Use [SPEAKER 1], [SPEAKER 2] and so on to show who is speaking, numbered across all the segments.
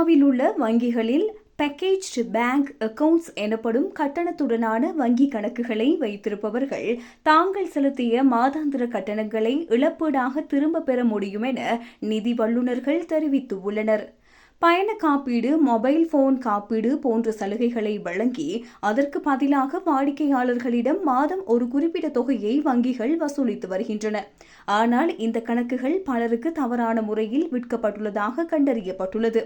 [SPEAKER 1] இந்தியாவில் உள்ள வங்கிகளில் பேக்கேஜ் பேங்க் அக்கவுண்ட்ஸ் எனப்படும் கட்டணத்துடனான வங்கி கணக்குகளை வைத்திருப்பவர்கள் தாங்கள் செலுத்திய மாதாந்திர கட்டணங்களை இழப்பீடாக திரும்ப பெற முடியும் என நிதி வல்லுநர்கள் தெரிவித்துள்ளனர். பயண காப்பீடு, மொபைல் போன் காப்பீடு போன்ற சலுகைகளை வழங்கி அதற்கு பதிலாக வாடிக்கையாளர்களிடம் மாதம் ஒரு குறிப்பிட்ட தொகையை வங்கிகள் வசூலித்து வருகின்றன. ஆனால் இந்த கணக்குகள் பலருக்கு தவறான முறையில் விற்கப்பட்டுள்ளதாக கண்டறியப்பட்டுள்ளது.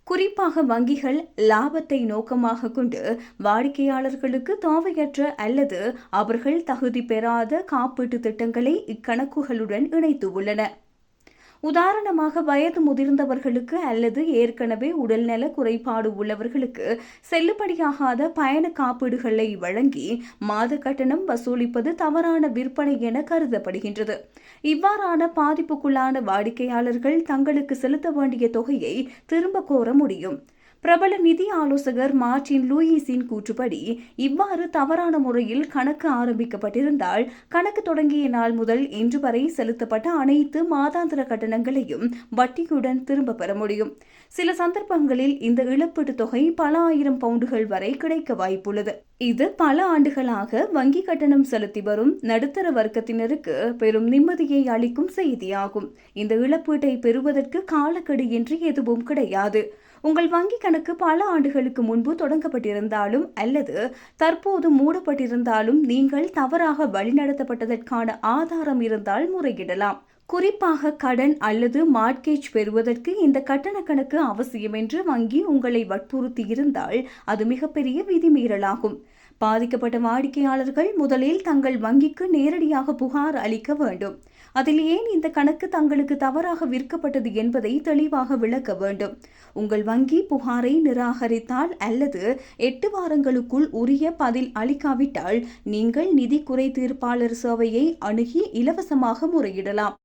[SPEAKER 1] குறிப்பாக வங்கிகள் லாபத்தை நோக்கமாக கொண்டு வாடிக்கையாளர்களுக்கு தேவையற்ற அல்லது அவர்கள் தகுதி பெறாத காப்பீட்டு திட்டங்களை இக்கணக்குகளுடன் இணைத்துள்ளன. உதாரணமாக, வயது முதிர்ந்தவர்களுக்கு அல்லது ஏற்கனவே உடல்நல குறைபாடு உள்ளவர்களுக்கு செல்லுபடியாகாத பயண காப்பீடுகளை வழங்கி மாத கட்டணம் வசூலிப்பது தவறான விற்பனை என கருதப்படுகின்றது. இவ்வாறான பாதிப்புக்குள்ளான வாடிக்கையாளர்கள் தங்களுக்கு செலுத்த வேண்டிய தொகையை திரும்ப கோர முடியும். பிரபல நிதி ஆலோசகர் மார்டின் லூயிஸின் கூற்றுப்படி, இவ்வாறு தவறான முறையில் கணக்கு ஆரம்பிக்கப்பட்டிருந்தால் கணக்கு தொடங்கிய நாள் முதல் இன்று வரை செலுத்தப்பட்ட அனைத்து மாதாந்திர கட்டணங்களையும் வட்டியுடன் திரும்ப பெற முடியும். சில சந்தர்ப்பங்களில் இந்த இழப்பீட்டு தொகை பல ஆயிரம் பவுண்டுகள் வரை கிடைக்க வாய்ப்புள்ளது. இது பல ஆண்டுகளாக வங்கி கட்டணம் செலுத்தி வரும் நடுத்தர வர்க்கத்தினருக்கு பெரும் நிம்மதியை அளிக்கும் செய்தியாகும். இந்த இழப்பீட்டை பெறுவதற்கு காலக்கெடு என்று எதுவும் கிடையாது. உங்கள் வங்கி கணக்கு பல ஆண்டுகளுக்கு முன்பு தொடங்கப்பட்டிருந்தாலும் அல்லது தற்போது மூடப்பட்டிருந்தாலும் நீங்கள் தவறாக வழிநடத்தப்பட்டதற்கான ஆதாரம் இருந்தால் முறையிடலாம். குறிப்பாக கடன் அல்லது மார்ட்கேஜ் பெறுவதற்கு இந்த கட்டண கணக்கு அவசியம் என்று வங்கி உங்களை வற்புறுத்தி இருந்தால் அது மிகப்பெரிய விதிமீறலாகும். பாதிக்கப்பட்ட வாடிக்கையாளர்கள் முதலில் தங்கள் வங்கிக்கு நேரடியாக புகார் அளிக்க வேண்டும். அதில் ஏன் இந்த கணக்கு தங்களுக்கு தவறாக விற்கப்பட்டது என்பதை தெளிவாக விளக்க வேண்டும். உங்கள் வங்கி புகாரை நிராகரித்தால் அல்லது 8 வாரங்களுக்குள் உரிய பதில் அளிக்காவிட்டால் நீங்கள் நிதி குறை தீர்ப்பாளர் சேவையை அணுகி இலவசமாக முறையிடலாம்.